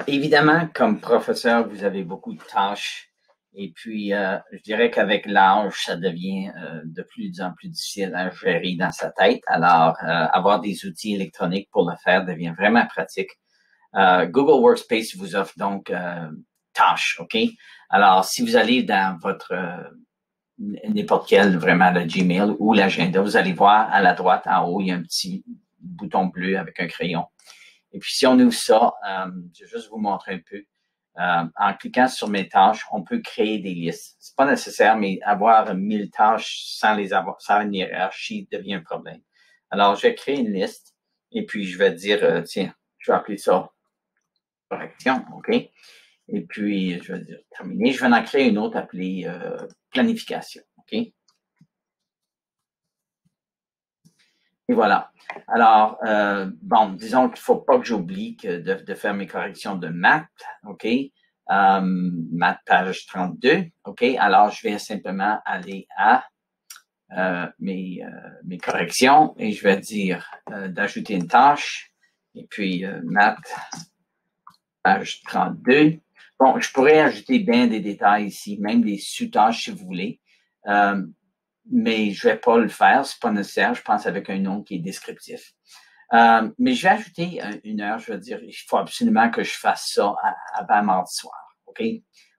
Évidemment, comme professeur, vous avez beaucoup de tâches. Et puis, je dirais qu'avec l'âge, ça devient de plus en plus difficile à gérer dans sa tête. Alors, avoir des outils électroniques pour le faire devient vraiment pratique. Google Workspace vous offre donc tâches, OK? Alors, si vous allez dans votre n'importe quel, vraiment le Gmail ou l'agenda, vous allez voir à la droite, en haut, il y a un petit bouton bleu avec un crayon. Et puis, si on ouvre ça, je vais juste vous montrer un peu. En cliquant sur mes tâches, on peut créer des listes. C'est pas nécessaire, mais avoir 1000 tâches sans les avoir, sans une hiérarchie devient un problème. Alors, je vais créer une liste et puis je vais dire, tiens, je vais appeler ça correction, OK? Et puis, je vais dire terminé. Je vais en créer une autre appelée planification, OK? Et voilà. Alors, bon, disons qu'il ne faut pas que j'oublie de faire mes corrections de maths, OK? Maths page 32, OK? Alors, je vais simplement aller à mes corrections et je vais dire d'ajouter une tâche et puis maths page 32. Bon, je pourrais ajouter bien des détails ici, même des sous-tâches si vous voulez. Mais je vais pas le faire, c'est pas nécessaire. Je pense avec un nom qui est descriptif. Mais je vais ajouter une heure. Je vais dire, il faut absolument que je fasse ça avant mardi soir, OK?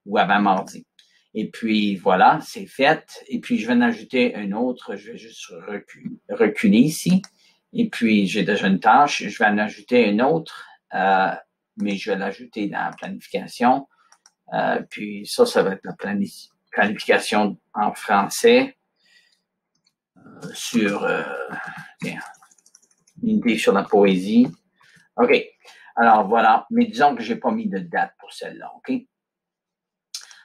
Ou avant mardi. Et puis voilà, c'est fait. Et puis je vais en ajouter un autre. Je vais juste reculer ici. Et puis j'ai déjà une tâche. Je vais en ajouter une autre, mais je vais l'ajouter dans la planification. Puis ça va être la planification en français. Sur une idée sur la poésie. OK. Alors, voilà. Mais disons que j'ai pas mis de date pour celle-là. OK?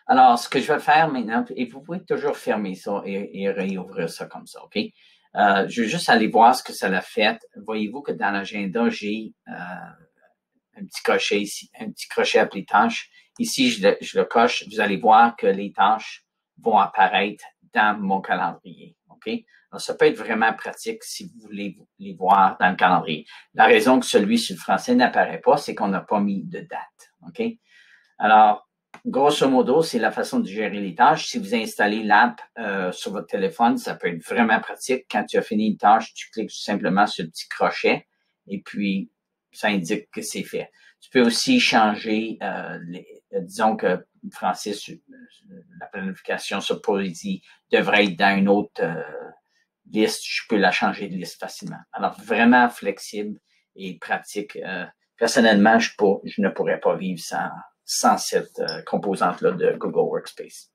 Alors, ce que je vais faire maintenant, et vous pouvez toujours fermer ça et réouvrir ça comme ça. OK? Je vais juste aller voir ce que ça l'a fait. Voyez-vous que dans l'agenda, j'ai un petit crochet ici, un petit crochet appelé tâches. Ici, je le coche. Vous allez voir que les tâches vont apparaître dans mon calendrier. OK? Alors, ça peut être vraiment pratique si vous voulez les voir dans le calendrier. La raison que celui sur le français n'apparaît pas, c'est qu'on n'a pas mis de date. OK? Alors, grosso modo, c'est la façon de gérer les tâches. Si vous installez l'app sur votre téléphone, ça peut être vraiment pratique. Quand tu as fini une tâche, tu cliques simplement sur le petit crochet et puis ça indique que c'est fait. Tu peux aussi changer, disons que Francis, la planification sur poésie devrait être dans une autre liste. Je peux la changer de liste facilement. Alors, vraiment flexible et pratique. Personnellement, je ne pourrais pas vivre sans cette composante-là de Google Workspace.